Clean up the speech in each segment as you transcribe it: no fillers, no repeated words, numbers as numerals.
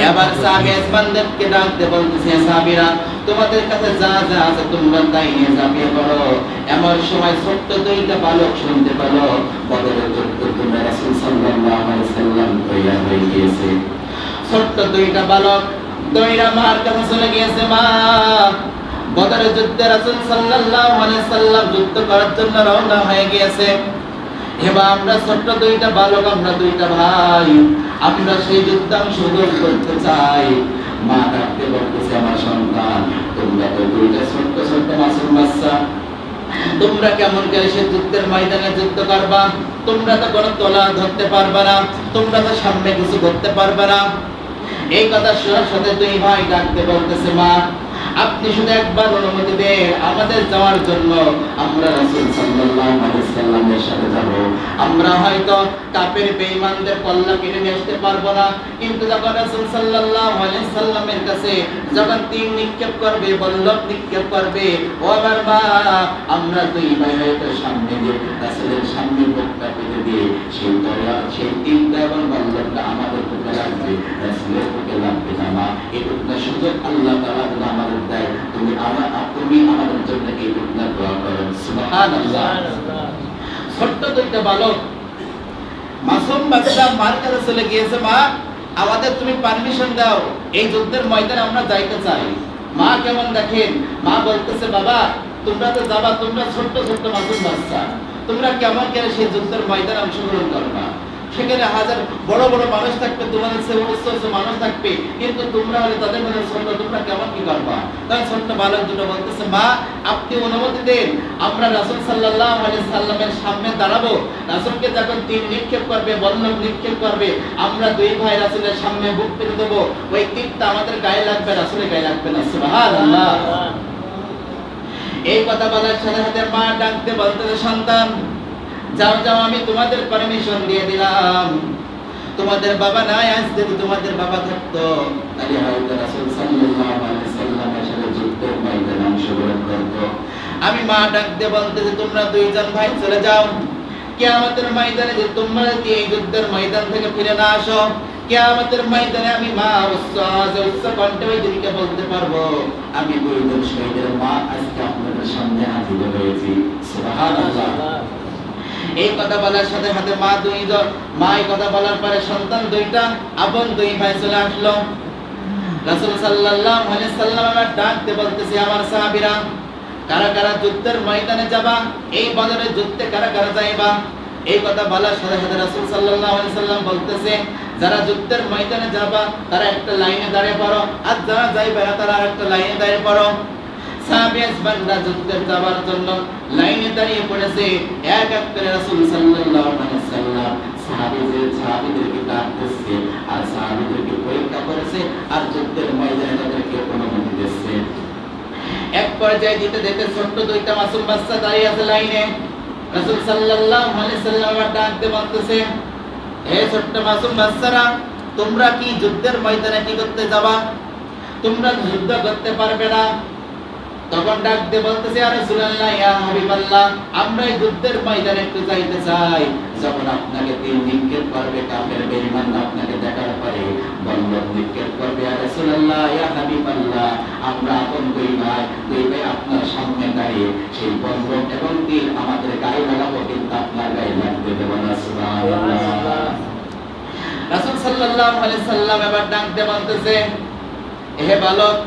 এবার সাহাবী আসমানদেরকে ডাক দিয়ে বলতেছে, সাহাবীরা তোমাদের কাছে যা যা আছে তোমরা তাই নিয়ে ঝাঁপিয়ে পড়ো। এমন সময় ছোট্ট দুইটা বালক শুনতে পেল বদরের যুদ্ধের জন্য রাসূল সাল্লাল্লাহু আলাইহি সাল্লাম তৈরি হয়ে গিয়েছে। ছোট্ট দুইটা বালক দইরা মার কাছে চলে গিয়েছে, মা বদরের যুদ্ধে রাসূল সাল্লাল্লাহু আলাইহি সাল্লাম যুদ্ধ করার জন্য রওনা হয়ে গিয়েছে। এবার আমরা ছোট্ট দুইটা বালক, আমরা দুইটা ভাই, আমরা সেই যুদ্ধে অংশগ্রহণ করতে চাই। মা ডাকতে বলতেছে, আমার সন্তান তোমরা তো দুইটা ছোট্ট ছোট্ট মাসুম বাচ্চা, তোমরা কেমন করে সেই যুদ্ধের ময়দানে যুদ্ধ করবা? তোমরা তো কোনো তলোয়ার ধরতে পারবে না, তোমরা তো সামনে কিছু করতে পারবে না। এই কথা শোনার সাথে দুই ভাই ডাকতে বলতেছে, মা আপনি শুধু একবার অনুমতি দেন আমাদের যাওয়ার জন্য, আমরা রাসূল সাল্লাল্লাহু আলাইহি সাল্লামের সাথে যাব। আমরা হয়তো কাফের বেঈমানদের কল্লা কেটে নিয়ে আসতে পারবো না, কিন্তু যখন রাসূল সাল্লাল্লাহু আলাইহি সাল্লামের কাছে যখন তীর নিক্ষেপ করবে, বল্লভ নিক্ষেপ করবে, ও আমার মা আমরা দুই ভাই হয়তো সামনে দিয়ে রাসূলের সামনে বুকটা পেতে দিয়ে সেই তলোয়ার, সেই তীরটা এবং বল্লভটা আমাদের বুকে লাগবে, রাসূলের বুকে লাগবে না। মা এইটুকু সুযোগ আল্লাহ তাআলা আমাদের দেয়, তুমি আমাদের জন্য এইটুকু দোয়া করেন। সুবহানাল্লাহ। ছোট্ট দুইটা বালক মাসুম বাচ্চা মার কাছে চলে গিয়েছে, মা আমাদের তুমি পারমিশন দাও, এই যুদ্ধের ময়দানে আমরা যাইতে চাই। মা কেমন দেখেন, মা বলতেছে, বাবা তোমরা তো যাবা, তোমরা ছোট্ট ছোট্ট মাসুম বাচ্চা, তোমরা কেমন করে সেই যুদ্ধের ময়দানে অংশগ্রহণ করবা? সেখানে হাজার বড় বড় মানুষ থাকবে, তোমাদের সে উচ্চ উচ্চ মানুষ থাকবে, কিন্তু তোমরা হলে তাদের মধ্যে ছোট, তোমরা কেমন কি করবা? তখন ছোট্ট বালক দুটো বলতেছে, মা আপনি অনুমতি দেন, আমরা রাসূল সাল্লাল্লাহু আলাইহি সাল্লামের সামনে দাঁড়াবো, রাসূলকে যখন তীর নিক্ষেপ করবে, বল্লভ নিক্ষেপ করবে, আমরা দুই ভাই রাসূলের সামনে বুক পেতে দেবো, ওই তীরটা আমাদের গায়ে লাগবে, রাসূলের গায়ে লাগবে না। সুবহানাল্লাহ। এই কথা বলার সাথে সাথে মা ডাকতে বলতেছে, সন্তান যাও যাও, আমি তোমাদের পারমিশন দিয়ে দিলাম। তোমাদের বাবা নাই, আজ যদি তোমাদের বাবা থাকতো তাহলে হয়তো রাসূল সাল্লাল্লাহু আলাইহি সাল্লামের সাথে যুদ্ধের ময়দানে অংশগ্রহণ করতো। আমি মা ডাকতে বলতেছি, তোমরা দুইজন ভাই চলে যাও, কিয়ামতের ময়দানে যে তোমরা যদি এই যুদ্ধের ময়দান থেকে ফিরে না আসো, কিয়ামতের ময়দানে আমি মা উচ্চ কণ্ঠে ওই দিনকে বলতে পারবো, আমি দুইজন শহীদের মা আজকে আপনাদের সামনে হাজির হয়েছি। সুবহানাল্লাহ। এই কথা বলার সাথে সাথে মা দুইজন, মা এই কথা বলার পরে সন্তান দুইটা, আপন দুই ভাই চলে আসলো। রাসূল সাল্লাল্লাহু আলাইহি সাল্লাম আমার ডাকতে বলতেছে, আমার সাহাবীরা কারা কারা যুদ্ধের ময়দানে যাবা? এই বদরের যুদ্ধে কারা কারা যাইবা? এই কথা বলার সাথে সাথে রাসূল সাল্লাল্লাহু আলাইহি সাল্লাম বলতেছে, যারা যুদ্ধের ময়দানে যাবা তারা একটা লাইনে দাঁড়িয়ে পড়ো, আর যারা যাইবে না তারা একটা লাইনে দাঁড়িয়ে পড়ো। সাহাবী আসবানরা যুদ্ধে যাওয়ার জন্য লাইনে দাঁড়িয়ে পড়েছে। এক এক করে রাসূল সাল্লাল্লাহু আলাইহি সাল্লাম সাহাবীদেরকে ডাকতেছে আর সাহাবীদেরকে পরীক্ষা করেছে আর যুদ্ধের ময়দানে তাদেরকে অনুমতি দিচ্ছে। এক পর্যায়ে দিতে দিতে ছোট্ট দুইটা মাসুম বাচ্চা দাঁড়িয়ে আছে লাইনে। রাসূল সাল্লাল্লাহু আলাইহি সাল্লাম ডাকতে বলতেছে, হে ছোট্ট মাসুম বাচ্চারা, তোমরা কি যুদ্ধের ময়দানে কি করতে যাবা? তোমরা যুদ্ধ করতে পারবে না। তখন ডাকতে বলতেছে, ইয়া রাসূলুল্লাহ, ইয়া হাবিবাল্লাহ, আমরা এই যুদ্ধের ময়দানে একটু যাইতে চাই। যখন আপনাকে তীর নিক্ষেপ করবে কাফের বেঈমান, আপনাকে দেখার পরে বল্লভ নিক্ষেপ করবে, ইয়া রাসূলুল্লাহ, ইয়া হাবিবাল্লাহ, আমরা আপন দুই ভাই আপনার সামনে দাঁড়িয়ে সেই বল্লভ এবং তীর আমাদের গায়ে লাগাবো, কিন্তু আপনার গায়ে লাগবে দেব না। সুবহানাল্লাহ। রাসূল সাল্লাল্লাহু আলাইহি সাল্লাম এবার ডাকতে বলতেছে, হে বালক,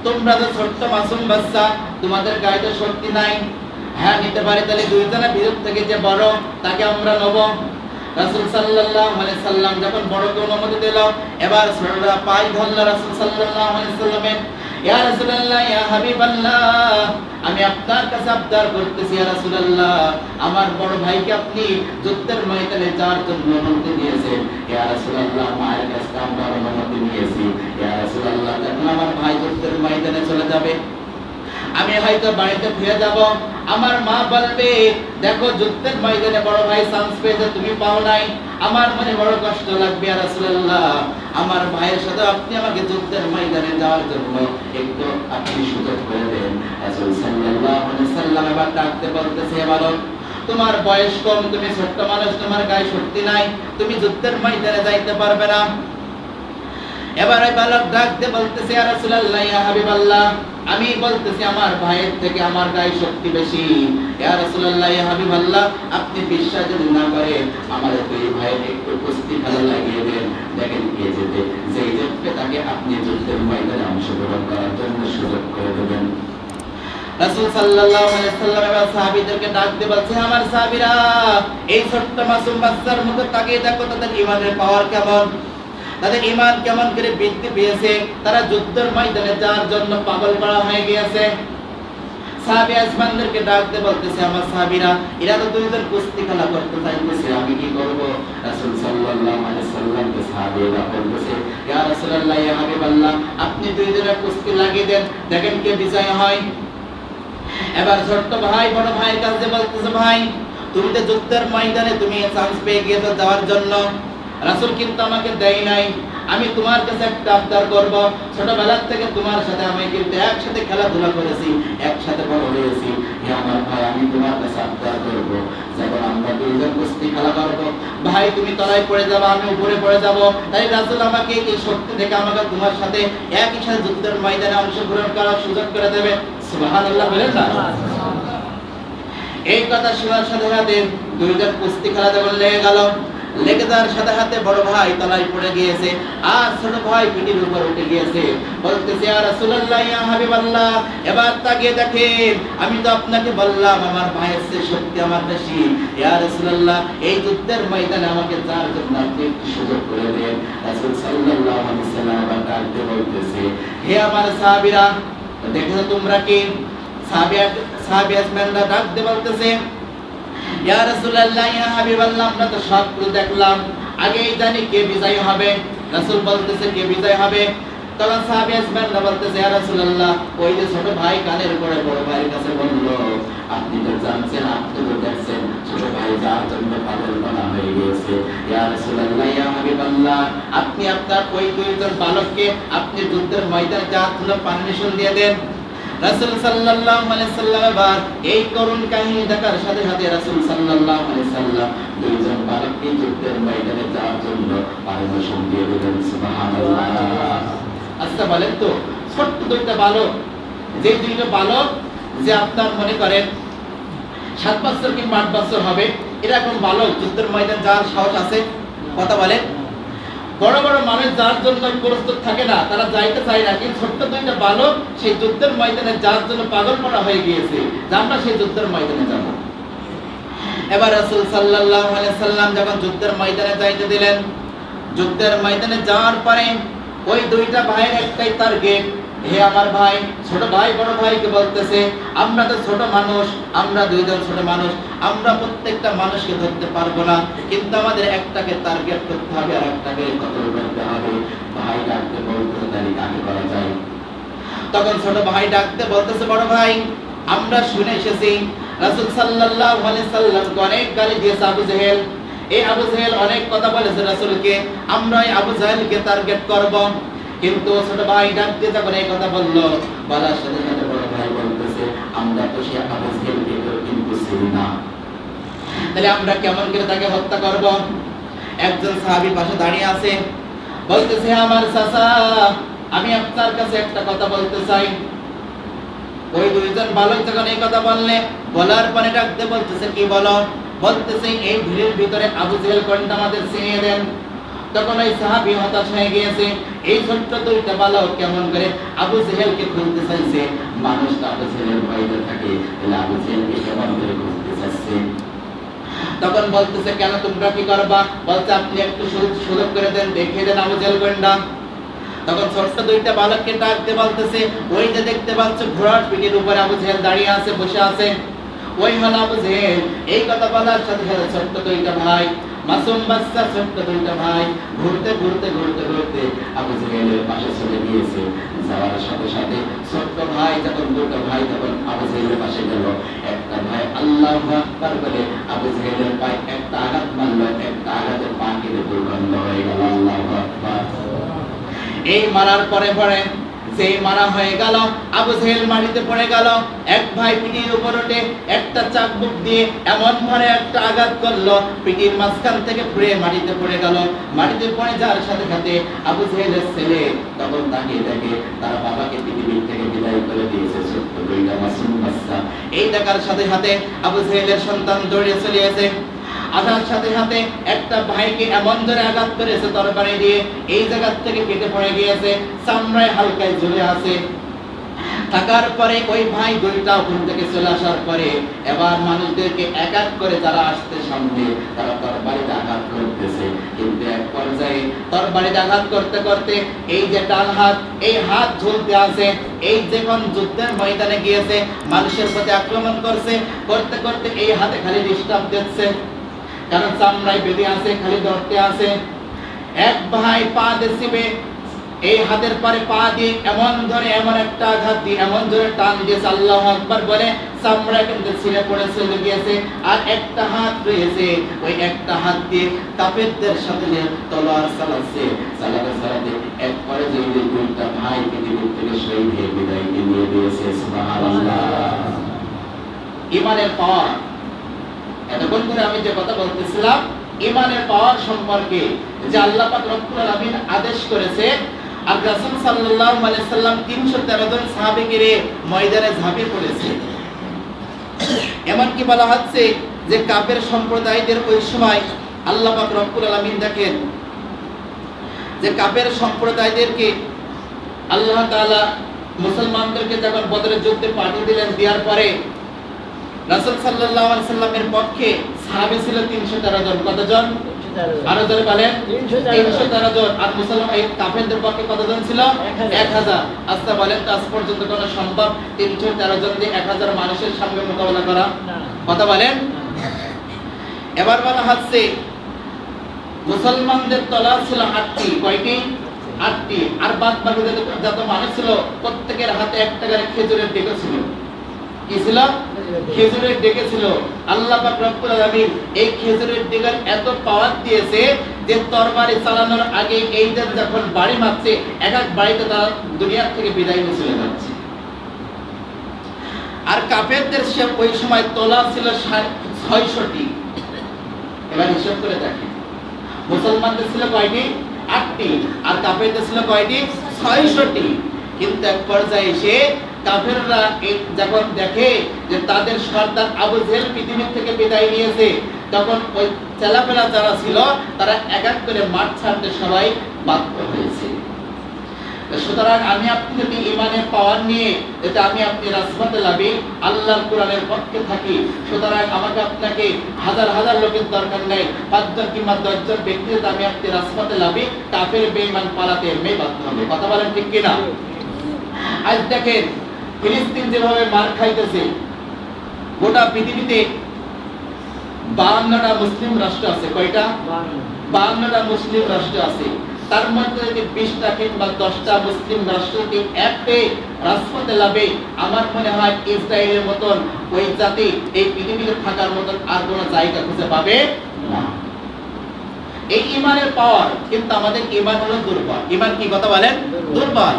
তোমরা তো ছোট্ট মাসুম বাচ্চা, তোমাদের গায়ে তো শক্তি নাই। হ্যাঁ নিতে পারি, তাহলে দুইজনের ভিতর থেকে যে বড় তাকে আমরা নেব। রাসূল সাল্লাল্লাহু আলাইহি সাল্লাম যখন বড়কে অনুমতি দিল, এবার ছোটরা পাই ধরল রাসূল সাল্লাল্লাহু আলাইহি সাল্লামের, ইয়া রাসূলুল্লাহ, ইয়া হাবিবাল্লাহ, আমি আপনার কাছে আবদার করতেছি, ইয়া রাসূলুল্লাহ, আমার বড় ভাইকে আপনি যুদ্ধের ময়দানে যাওয়ার জন্য অনুমতি দিয়েছেন। ইয়া রাসূলুল্লাহ, মায়ের কাছে আমরা অনুমতি নিয়েছি। ইয়া রাসূলুল্লাহ, যখন আমার ভাই যুদ্ধের ময়দানে চলে যাবে, আমি হয়তো বাড়িতে ফিরে যাব, আমার মা বলবে, দেখো যুদ্ধের ময়দানে বড় ভাই চান্স পেয়েছে, তুমি পাও নাই, আমার মনে বড় কষ্ট লাগবে। ইয়া রাসূলুল্লাহ, আমার ভাইয়ের সাথে আপনি আমাকে যুদ্ধের ময়দানে যাওয়ার জন্য একটু আপনি সুযোগ করে দেন। রাসূল সাল্লাল্লাহু আলাইহি সাল্লাম এবার ডাকতে বলতেছে, বালক, তোমার বয়স কম, তুমি ছোট্ট মানুষ, তোমার গায়ে শক্তি নাই, তুমি যুদ্ধের ময়দানে যাইতে পারবে না। এবার ওই বালক ডাকতে বলতেছে, ইয়া রাসূলুল্লাহ, ইয়া হাবিবাল্লাহ, আমি বলতেছি আমার ভাইয়ের থেকে আমার গায়ে শক্তি বেশি। ইয়া রাসূলুল্লাহ, ইয়া হাবিবাল্লাহ, আপনি বিশ্বাস যদি না করেন আমার দুই ভাইয়ের একটু কুস্তি খেলা লাগিয়ে দেন, দেখেন কে যেতে, যেই জিতবে তাকে আপনি যুদ্ধের ময়দানে অংশগ্রহণ করার জন্য সুযোগ করে দেবেন। রাসূল সাল্লাল্লাহু আলাইহি সাল্লাম এবার সাহাবীদেরকে ডাক দিয়ে বলছে, আমার সাহাবীরা, এই ছোট্ট মাসুম বাচ্চার মুখে তাকিয়ে দেখো তাদের ঈমানের পাওয়ার কেমন, তাদের ঈমান কেমন করে বৃদ্ধি পেয়েছে, তারা যুদ্ধের ময়দানে যাওয়ার জন্য পাগল করা হয়ে গিয়েছে। সাহাবী আসমানদেরকে ডাক দিয়ে বলতেছে, আমার সাহাবীরা, এরা তো দুইজন কুস্তি খেলা করতে চাইতেছে, আমি কি করব? রাসূল সাল্লাল্লাহু আলাইহি সাল্লামকে সাহাবীরা বলতেছে, ইয়া রাসূলুল্লাহ, ইয়া হাবিবাল্লাহ, আপনি দুইজনের কুস্তি লাগিয়ে দেন, দেখেন কে বিজয় হয়। এবার ছোট্ট ভাই বড় ভাইয়ের কাছে বলতেছে, ভাই তুমি তো যুদ্ধের ময়দানে তুমি চান্স পেয়ে গিয়েছো যাওয়ার জন্য, রাসূল কিন্তু আমাকে দেয় নাই, আমি তোমার কাছে একটা আবদার করব, ছোটবেলার থেকে তোমার সাথে আমি কিন্তু একসাথে খেলাধুলা করেছি, একসাথে বড় হয়েছি, হে আমার ভাই, আমি তোমার কাছে আবদার করব, যখন আমরা দুইজন কুস্তি খেলা করব, ভাই তুমি তলায় পড়ে যাবে, আমি উপরে পড়ে যাব, তাই রাসূল আমাকে এই শক্তি থেকে আমাকে তোমার সাথে একই সাথে যুদ্ধের ময়দানে অংশগ্রহণ করার সুযোগ করে দেবে। সুবহানাল্লাহ বলেন না? এই কথা শোনার সাথে সাথে দুইজন কুস্তি খেলা যখন লেগে গেল, লেগে যাওয়ার সাথে সাথে বড় ভাই তলায় পড়ে গিয়েছে আর ছোট ভাই পিঠের উপর উঠে গিয়েছে, বলতেছে, ইয়া রাসূলুল্লাহ, ইয়া হাবিবাল্লাহ, এবার তাকিয়ে দেখেন, আমি তো আপনাকে বললাম আমার ভাইয়ের চেয়ে শক্তি আমার বেশি, ইয়া রাসূলুল্লাহ, এই যুদ্ধের ময়দানে আমাকে যাওয়ার জন্য আপনি একটু সুযোগ করে দেন। রাসূল সাল্লাল্লাহু আলাইহি সাল্লাম আবার ডাকতে বলতেছে, হে আমার সাহাবীরা, দেখো তোমরা কি? সাহাবী আসমানরা ডাকতে বলতেছে, ইয়া রাসূলুল্লাহ, ইয়া হাবিবাল্লাহ, আমরা তো সবগুলো দেখলাম, আগেই জানি কে বিজয় হবে। রাসূল বলতেছে, কে বিজয় হবে? তখন সাহাবী আসমানরা বলতেছে, ইয়া রাসূলুল্লাহ, ওই যে ছোট ভাই কানের উপরে বড় ভাইয়ের কাছে বলল, আপনি তো জানছেন, আপনি তো দেখছেন ছোট ভাই যার জন্য পাগল করা হয়ে গিয়েছে, ইয়া রাসূলুল্লাহ, ইয়া হাবিবাল্লাহ, আপনি আপনার ওই দুইজন বালককে আপনি যুদ্ধের ময়দানে যাওয়ার জন্য পারমিশন দিয়ে দেন। রাসূল সাল্লাল্লাহু আলাইহি সাল্লাম এবার এই করুণ কাহিনী দেখার সাথে সাথে রাসূল সাল্লাল্লাহু আলাইহি সাল্লাম দুইজন বালককে যুদ্ধের ময়দানে যাওয়ার জন্য পারমিশন দিয়ে দিলেন। সুবহানাল্লাহ। আচ্ছা বলেন তো, ছোট্ট দুইটা বালক, যে দুইটা বালক যে আপনার মনে করেন 7 বছর কিংবা 8 বছর হবে, এরকম বালক যুদ্ধের ময়দানে যাওয়ার সাহস আছে? কথা বলেন। বড় বড় মানুষ যার জন্য প্রস্তুত থাকে না, তারা যাইতে চায় না, কিন্তু ছোট্ট দুইটা বালক সেই যুদ্ধের ময়দানে যার জন্য পাগল করা হয়ে গিয়েছে, যে আমরা সেই যুদ্ধের ময়দানে যাব। এবার রাসূল সাল্লাল্লাহু আলাইহি সাল্লাম যখন যুদ্ধের ময়দানে যাইতে দিলেন, যুদ্ধের ময়দানে যাওয়ার পরে ওই দুইটা ভাইয়ের একটাই টার্গেট, হে আমার ভাই, ছোট ভাই বড় ভাইকে বলতেছে, আমরা তো ছোট মানুষ, আমরা দুইজন ছোট মানুষ, আমরা প্রত্যেকটা মানুষকে ধরতে পারবো না, কিন্তু আমাদের একটাকে টার্গেট করতে হবে আর একটাকে কতল করতে হবে। ভাই ডাকতে বলতেছে, তাহলে কাকে করা যায়? তখন ছোট ভাই ডাকতে বলতেছে, বড় ভাই, আমরা শুনে এসেছি রাসূল সাল্লাল্লাহু আলাইহি সাল্লাম অনেক গালি দিয়েছে আবু জেহেল, এই আবু জেহেল অনেক কথা বলেছে রাসূলকে, আমরা এই আবু জেহেলকে টার্গেট করব। কিন্তু ছোট ভাই ডাকতে যখন এই কথা বললো, বলার সাথে সাথে বড় ভাই বলতেছে, আমরা তো সে আবু জেহেলকে কিন্তু চিনি না, তাহলে আমরা কেমন করে তাকে হত্যা করব? একজন সাহাবী পাশে দাঁড়িয়ে আছে, বলতেছে, আমার চাচা, আমি আপনার কাছে একটা কথা বলতে চাই। ওই দুইজন বালক যখন এই কথা বললে, বলার পরে ডাকতে বলতেছে, কি বলো? বলতেছে, এই ভিড়ের ভিতরে আবু জেহেল কোনটা আমাদের চিনিয়ে দেন। তখন ওই সাহাবী হতাশ হয়ে গিয়েছে, এই ছোট্ট দুইটা বালক কেমন করে আবু জেহেলকে খুঁজতে চাইছে, মানুষ তো আবু জেহেলের ভয়তে থাকে, তাহলে আবু জেহেলকে কেমন করে খুঁজতে চাইছে। তখন বলতেছে, কেন তোমরা কি করবা? বলছে, আপনি একটু সুযোগ করে দেন, দেখিয়ে দেন আবু জেহেল কোনটা। তখন ছোট্ট দুইটা বালককে ডাকতে বলতেছে, ওই যে দেখতে পাচ্ছ ঘোড়ার পিঠের উপরে আবু জেহেল দাঁড়িয়ে আছে, বসে আছে, ওই হলো আবু জেহেল। এই কথা বলার সাথে সাথে ছোট্ট দুইটা ভাই, মাসুম বাচ্চা ছোট্ট দুইটা ভাই ঘুরতে ঘুরতে ঘুরতে ঘুরতে আবু জেহেলের পাশে চলে গিয়েছে। যাওয়ার সাথে সাথে ছোট্ট ভাই যখন দুটো ভাই যখন আবু জেহেলের পাশে গেল, একটা ভাই আল্লাহু আকবার বলে আবু জেহেলের পায়ে একটা আঘাত মারলো, একটা আঘাতে পা কেটে দুর্গন্ধ হয়ে গেল। আল্লাহু আকবার। এই মারার পরে পরে যে মারা হয়ে গেল, আবু জেহেল মাটিতে পড়ে গেল। এক ভাই পিঠির উপর উঠে একটা চাবুক দিয়ে এমন ভাবে একটা আঘাত করলো, পিঠির মাঝখান থেকে পুড়ে মাটিতে পড়ে গেল। মাটিতে পড়ে যাওয়ার সাথে সাথে আবু জেহেলের ছেলে তখন তাকিয়ে দেখে তার বাবাকে পৃথিবীর থেকে বিদায় করে দিয়েছে ছোট্ট দুইটা মাসুম বাচ্চা। এই দেখার সাথে সাথে আবু জেহেলের সন্তান দৌড়ে চলে আসে। আসার সাথে সাথে একটা ভাইকে এমন ধরে আঘাত করেছে তরবারি দিয়ে, এই জায়গা থেকে কেটে পড়ে গিয়েছে, চামড়ায় হালকায় ঝুলে আছে। থাকার পরে ওই ভাই দুইটা ওখান থেকে চলে আসার পরে এবার মানুষদেরকে এক এক করে যারা আসতে সামনে তারা তরবারিতে আঘাত করতেছে। কিন্তু এক পর্যায়ে তরবারিতে আঘাত করতে করতে এই যে ডান হাত, এই হাত ঝুলতে আছে। এই যখন যুদ্ধের ময়দানে গিয়েছে, মানুষের প্রতি আক্রমণ করছে, করতে করতে এই হাতে খালি ডিস্টার্ব দিচ্ছে, কারণ চামড়ায় বেঁধে আছে, খালি ধরতে আছে। এক ভাই পা দিবে, এই হাতের পরে পা দিয়ে এমন ধরে এমন একটা আঘাত দিয়ে এমন ধরে টান দিয়েছে, আল্লাহু আকবার বলে চামড়া কিন্তু ছিঁড়ে পড়ে চলে গিয়েছে। আর একটা হাত রয়েছে, ওই একটা হাত দিয়ে কাফেরদের সাথে তলোয়ার চালাচ্ছে, চালাতে চালাতে এক পর্যায়ে যে দুইটা ভাই পৃথিবীর থেকে শহীদ হয়ে বিদায় নিয়ে দিয়েছে। সুবহানাল্লাহ। ঈমানের পাওয়ার। এতক্ষণ ধরে আমি যে কথা বলতেছিলাম ঈমানের পাওয়ার সম্পর্কে, যে আল্লাহ পাক রব্বুল আলামিন আদেশ করেছে, আর রাসূল সাল্লাল্লাহু আলাইহি সাল্লাম 313 জন সাহাবীকে ময়দানে ঝাঁপিয়ে পড়েছে। এমন কি বলা হচ্ছে যে কাফের সম্প্রদায়দের ওই সময় আল্লাহ পাক রব্বুল আলামিন দেখেন যে কাফের সম্প্রদায়দেরকে আল্লাহ তাআলা মুসলমানদেরকে যখন বদরের যুদ্ধে পাঠিয়ে দিলেন, দেওয়ার পরে রাসূল সাল্লাল্লাহু আলাইহি সাল্লামের পক্ষে সাহাবী ছিল 313 জন। কতজন? আরো জোরে বলেন। 313 জন। আর মুসলমান এই কাফেরদের পক্ষে কতজন ছিল? 1000। আচ্ছা বলেন তো আজ পর্যন্ত কোন সম্ভব 313 জন দিয়ে 1000 মানুষের সামনে মোকাবেলা করা? কথা বলেন। এবার বলা হচ্ছে মুসলমানদের তলোয়ার ছিল 8টি। কয়টি? 8টি। আর বাদ বাকি যত মানুষ ছিল প্রত্যেকের হাতে একটা করে খেজুরের ডেকে ছিল। কি ছিল? খেজুরের ডেকে ছিল। আল্লাহ পাক রব্বুল আলামিন এই খেজুরের ডেকের এত পাওয়ার দিয়েছে যে তরবারি চালানোর আগে এইটা যখন বাড়ি মারছে, এক এক বাড়িতে তারা দুনিয়া থেকে বিদায় নিয়ে চলে যাচ্ছে। আর কাফেরদের সে ওই সময় তোলা ছিল 600টি। এবার হিসাব করে দেখেন, মুসলমানদের ছিল কয়টি? 8টি। আর কাফেরদের ছিল কয়টি? 600টি। কিন্তু এক পর্যায়ে এসে কাফেররা যখন দেখে যে তাদের সর্দার আবু জেহেল পৃথিবী থেকে বিদায় নিয়েছে, তখন ওই চেলাপেলা যারা ছিল তারা এক এক করে মাঠ ছাড়তে সবাই বাধ্য হয়েছে। সুতরাং আমি আপনি যদি ঈমানের পাওয়ার নিয়ে যাতে আমি আপনি রাসমাতে লাভি আল্লাহর কোরআনের পক্ষে থাকি, সুতরাং আমাকে আপনাকে হাজার হাজার লোকের দরকার নেই, 5 জন কিংবা 10 জন ব্যক্তি যাতে আমি আপনি রাসমাতে লাভি কাফের বেঈমান পালাতে এমনি বাধ্য হবে। কথা বলেন ঠিক কিনা? আজ দেখেন ফিলিস্তিন যেভাবে মার খাইতেছে, গোটা পৃথিবীতে 52টা মুসলিম রাষ্ট্র আছে। কয়টা? 52টা মুসলিম রাষ্ট্র আছে। তার মধ্যে যদি 20টা কিংবা 10টা মুসলিম রাষ্ট্র যদি একটি রাজপথে লাভে, আমার মনে হয় ইসরায়েলের মতন ওই জাতি এই পৃথিবীতে থাকার মতন আর কোনো জায়গা খুঁজে পাবে না। এই ঈমানের পাওয়ার, কিন্তু আমাদের ঈমান হলো দুর্বল। ঈমান কি? কথা বলেন। দুর্বল।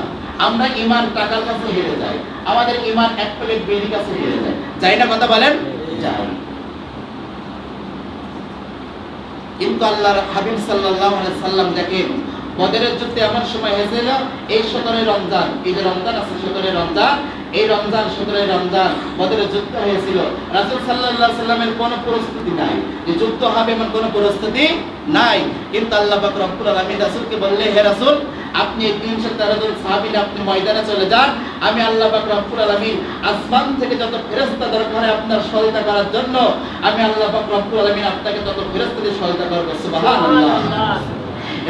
আমরা ঈমান টাকার কাছে হেরে যাই, আমাদের ঈমান এক প্লেট বিড়ির কাছে হেরে যায়। যাই না? কথা বলেন। যাই। কিন্তু আল্লাহর হাবিব সাল্লাল্লাহু আলাইহি সাল্লাম দেখেন বদরের যুদ্ধে এমন সময় হয়েছিল, এই 17 রমজান, এই যে রমজান আছে 17 রমজান, এই রমজান 17 রমজান বদরের যুদ্ধ হয়েছিল। রাসূল সাল্লাল্লাহু আলাইহি সাল্লামের কোনো প্রস্তুতি নাই, যে যুদ্ধ হবে এমন কোনো প্রস্তুতি নাই। কিন্তু আল্লাহ পাক রব্বুল আলামিন রাসূলকে বললেন, হে রাসূল, আপনি 313 জন সাহাবী আপনি ময়দানে চলে যান, আমি আল্লাহ পাক রব্বুল আলামিন আসমান থেকে যত ফেরেশতা দরকার হয় আপনার সহায়তা করার জন্য, আমি আল্লাহ পাক রব্বুল আলামিন আপনাকে তত ফেরেশতা দিয়ে সহায়তা করব। সুবহানাল্লাহ।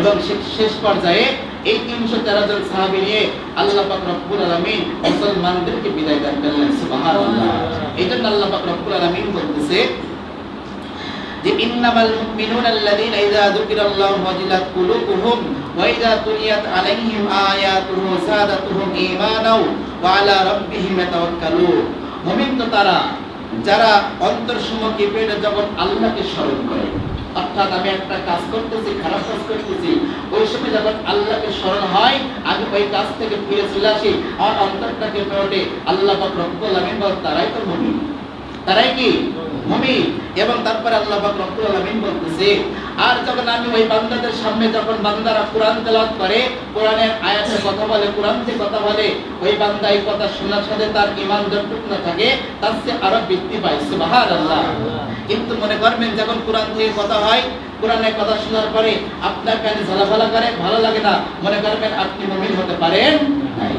এবং শেষ পর্যায়ে এই 313 জন সাহাবী নিয়ে আল্লাহ পাক রব্বুল আলামিন মুসলমানদেরকে বিদায় দান করলেন। সুবহানাল্লাহ। এইজন্য আল্লাহ পাক রব্বুল আলামিন বলতেছে যে ইন্নামাল মুমিনুনা আল্লাযীনা ইযা যুকিরাল্লাহু ওয়াজিলাত কুলুবুহুম ওয়া ইযা তুলিয়াত আলাইহিম আয়াতুহু যাদাতুহুম ঈমানাও ওয়া আলা রাব্বিহিম ইয়াতাওয়াক্কালুন। মুমিন তো তারা যারা অন্তরসমূহ কেঁপে ওঠে যখন আল্লাহকে স্মরণ করে। অর্থাৎ আমি একটা কাজ করতেছি, খারাপ কাজ করতেছি, ওই সময় যখন আল্লাহকে স্মরণ হয় আমি ওই কাজ থেকে ফিরে চলে আসি, আমার অন্তরটাকে ওঠে আল্লাহ পাক রব্বুল আলামিন বল তারাই তো মুমিন, তারাই কি মুমিন। এবং তারপরে আল্লাহ পাক রব্বুল আলামিন বলতেছে, আর যখন আমি ওই বান্দাদের সামনে যখন বান্দারা কোরআন তেলাওয়াত করে, কোরআনের আয়াতে কথা বলে, কোরআন থেকে কথা বলে, ওই বান্দা এই কথা শোনার সাথে তার ঈমান যতটুকু না থাকে তার চেয়ে আরো বৃদ্ধি পায়, সুবহানাল্লাহ। কিন্তু মনে করবেন যখন কোরআন থেকে কথা হয়, কোরআনের কথা শোনার পরে আপনার কানে ঝালাফালা করে, ভালো লাগে না, মনে করবেন আপনি মুমিন হতে পারেন নাই।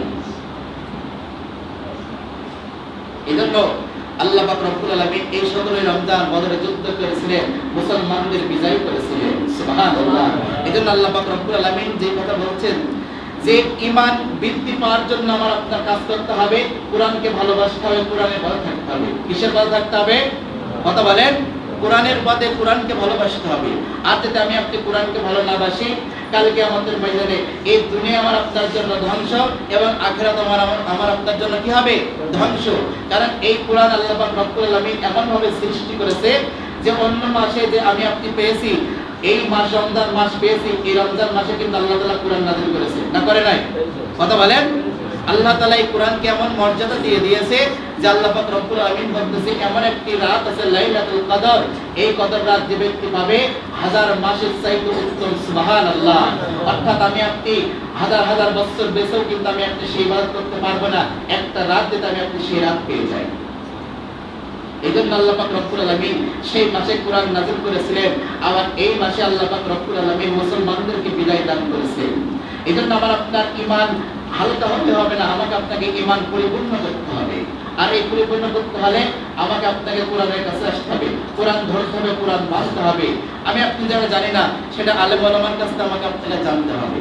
এজন্য আল্লাহ পাক রব্বুল আলামিন এই 17 রমজান বদরে যুদ্ধ করেছিলেন, মুসলমানদের বিজয় করেছিলেন, সুবহানাল্লাহ। এজন্য আল্লাহ পাক রব্বুল আলামিন যে কথা বলছেন যে ঈমান বৃদ্ধি পাওয়ার জন্য আমার আপনার কাজ করতে হবে, কোরআনকে ভালোবাসতে হবে, কোরআনের পথে থাকতে হবে। কিসের পথে থাকতে হবে? কথা বলেন। কোরআনের পথে, কোরআনকে ভালোবাসতে হবে। আর যদি আমি আপনি কোরআনকে ভালো না বাসি, কালকে আমাদের ময়দানে এই দুনিয়া আমার আপনার জন্য ধ্বংস এবং আখিরাত আমার আপনার জন্য কি হবে? ধ্বংস। কারণ এই কোরআন আল্লাহ পাক রব্বুল আলামিন এমন ভাবে সৃষ্টি করেছে যে অন্য মাসে যে আমি আপনি পেয়েছি, এই মাস রমজান মাস পেয়েছি, এই রমজান মাসে কিন্তু আল্লাহ তাআলা কোরআন নাযিল করেছে, না করে নাই? কথা বলেন। আল্লাহ তাআলা এই কোরআনকে এমন মর্যাদা দিয়ে দিয়েছে যে আল্লাহ পাক রব্বুল আলামিন বলতেছে এমন একটি রাত আছে লাইলাতুল কদর, এই কদর রাত যে ব্যক্তি পাবে হাজার মাসের চাইতে উত্তম, সুবহানাল্লাহ। অর্থাৎ আমি আপনি হাজার হাজার বছর বেঁচেও কিন্তু আমি আপনি সেই ইবাদত করতে পারবো না, একটা রাত যেটা আমি আপনি সেই রাত পেয়ে যাই। এইজন্য আল্লাহ পাক রব্বুল আলামিন সেই মাসে কোরআন নাযিল করেছিলেন, আবার এই মাসে আল্লাহ পাক রব্বুল আলামিন মুসলমানদেরকে বিদায় দান করেছেন। এইজন্য আমার আপনার ঈমান হালকা হতে হবে না, আমাকে আপনাকে ঈমান পরিপূর্ণ করতে হবে। আর এই পরিপূর্ণ করতে হলে আমাকে আপনাকে কোরআনের কাছে আসতে হবে, কোরআন ধরতে হবে, কোরআন মানতে হবে। আমি আপনি যারা জানি না সেটা আলেম ওলামার কাছে আমাকে আপনাকে জানতে হবে।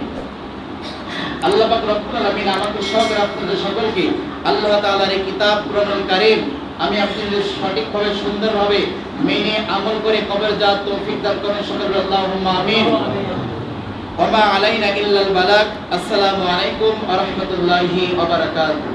আল্লাহ পাক রব্বুল আলামিন আমাকে সহ আপনাদের সকলকে আল্লাহ তাআলার এই কিতাব কুরআনুল কারীম আমি আপনাদের সঠিকভাবে সুন্দরভাবে মেনে আমল করে কবর যাওয়ার তৌফিক দান করেন, সকলে আল্লাহুম্মা আমিন। ওয়া মা আলাইনা ইল্লাল বালাগ। আসসালামু আলাইকুম ওয়া রাহমাতুল্লাহি ওয়া বারাকাতুহু।